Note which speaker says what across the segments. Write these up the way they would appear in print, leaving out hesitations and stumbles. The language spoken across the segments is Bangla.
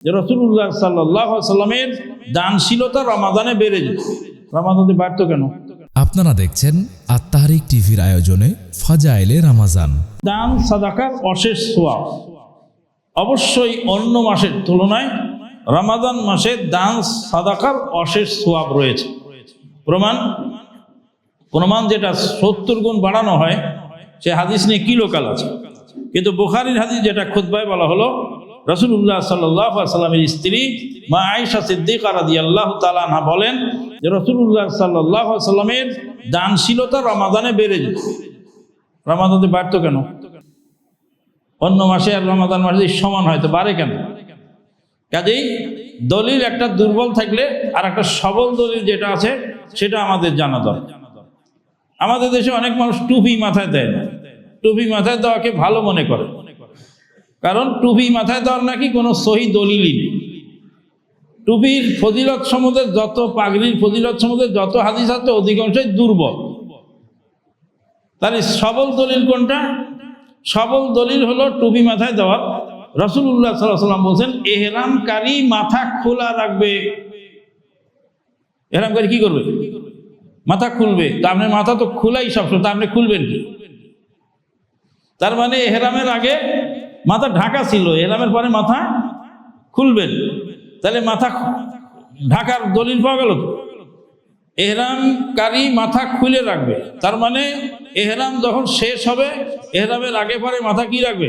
Speaker 1: যে রাসূলুল্লাহ সাল্লাল্লাহু আলাইহি সাল্লামের দানশীলতা রমাদানে বেড়ে যেত। রমাদানে বাড়তো কেন?
Speaker 2: আপনারা দেখছেন আত-তাহরিক টিভির আয়োজনে ফাজাইলে রমাজান।
Speaker 1: দান সাদাকার অশেষ সওয়াব। অবশ্যই অন্য মাসের তুলনায় রমাদান মাসে দান সাদাকার অশেষ সওয়াব রয়েছে। প্রমাণ যেটা 70 গুণ বাড়ানো হয়, সে হাদিস নিয়ে কি লোকাল আছে। কিন্তু বুখারীর হাদিস যেটা খুতবায় বলা হলো, রাসূলুল্লাহ সাল্লাল্লাহু আলাইহি সাল্লামের স্ত্রী মা আয়েশা সিদ্দিকা রাদিয়াল্লাহু তাআলা আনহা বলেন যে রাসূলুল্লাহ সাল্লাল্লাহু আলাইহি সাল্লামের দানশীলতা রমাদানে বেড়ে যেত। রমাদানে বাড়তো কেন? অন্য মাসে আর রমাদান মাসে সমান হয়তো, বাড়ে কেন? কাজেই দলিল একটা দুর্বল থাকলে আর একটা সবল দলিল যেটা আছে সেটা আমাদের জানা দরকার। আমাদের দেশে অনেক মানুষ টুপি মাথায় দেয় না। টুপি মাথায় দেওয়াকে ভালো মনে করে, কারণ টুপি মাথায় দেওয়ার নাকি কোনো সহি দলিলই নেই। টুপির ফজিলত সম্বন্ধে যত, পাগড়ির ফজিলত সম্বন্ধে যত হাদিস আছে অধিকাংশই দুর্বল। তাহলে সবল দলিল কোনটা? সবল দলিল হলো টুপি মাথায় দেওয়ার। রাসূলুল্লাহ সাল্লাল্লাহু আলাইহি ওয়াসাল্লাম বলেছেন ইহরামকারী মাথা খোলা রাখবে। ইহরামকারী কি করবে? মাথা খুলবে। তা আপনি মাথা তো খোলাই সবসময়, তা আপনি খুলবেন কি? তার মানে ইহরামের আগে মাথা ঢাকা ছিল, ইহরামের পরে মাথা খুলবেন। তাহলে মাথা ঢাকার দলিল পাওয়া গেল। ইহরামকারী মাথা খুলে রাখবে, তার মানে ইহরাম যখন শেষ হবে ইহরামের আগে পরে মাথা কি রাখবে?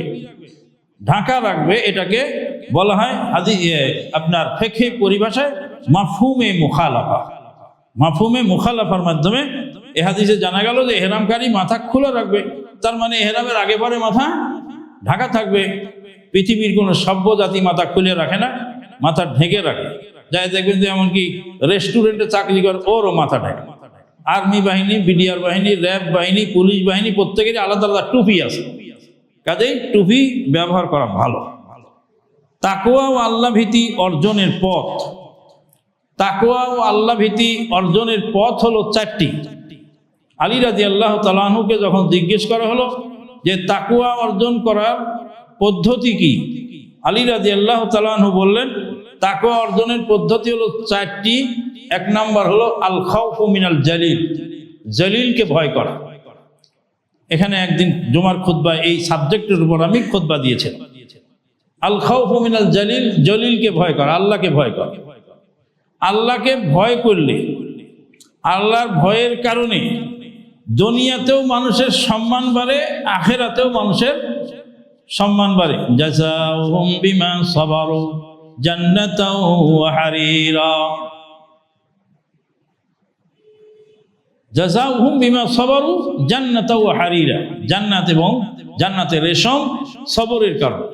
Speaker 1: ঢাকা রাখবে। এটাকে বলা হয় আপনার ফিকহি পরিভাষায় মাফহুমে মুখালাফা। মাফহুমে মুখালাফার মাধ্যমে এই হাদিসে জানা গেল যে ইহরামকারী মাথা খুলে রাখবে, তার মানে ইহরামের আগে পরে মাথা ঢাকা থাকবে। পৃথিবীর কোনো সভ্য জাতি মাথা খুলে রাখে না, মাথা ঢেকে রাখে। যাই দেখবেন যে এমনকি রেস্টুরেন্টে চাকরি করে ওরও মাথা ঢাকে। আর্মি বাহিনী, বিডিআর বাহিনী, র্যাব বাহিনী, পুলিশ বাহিনী প্রত্যেকেরই আলাদা আলাদা টুপি আছে। কাজেই টুপি ব্যবহার করা ভালো। তাকওয়া ও আল্লাহ ভীতি অর্জনের পথ। তাকওয়া ও আল্লাহ ভীতি অর্জনের পথ হলো 4টি। আলী রাদিয়াল্লাহু তাআলা আনহুকে যখন জিজ্ঞেস করা হলো যে তাকওয়া অর্জন করার পদ্ধতি কি, আলী রাদিয়াল্লাহু তাআলা আনহু বললেন তাকওয়া অর্জনের পদ্ধতি হলো 4টি। 1 নাম্বার হলো আল খাউফু মিনাল জালিল, জলিলকে ভয় করা। এখানে একদিন জুমার খুতবায় এই সাবজেক্টের উপর আমি খুতবা দিয়েছিলাম। আল খাউফু মিনাল জালিল, জলিলকে ভয় করা, আল্লাহকে ভয় করা। আল্লাহকে ভয় করলে, আল্লাহর ভয়ের কারণে দুনিয়াতেও মানুষের সম্মান বাড়ে, আখিরাতেও মানুষের সম্মান বাড়ে। জাযাউহুম বিমা সাবারু জান্নাতাও ওয়া হারিরা। জাযাউহুম বিমা সাবারু জান্নাতাও ওয়া হারিরা। জান্নাত এবং জান্নাতের রেশম সবরের কারণে।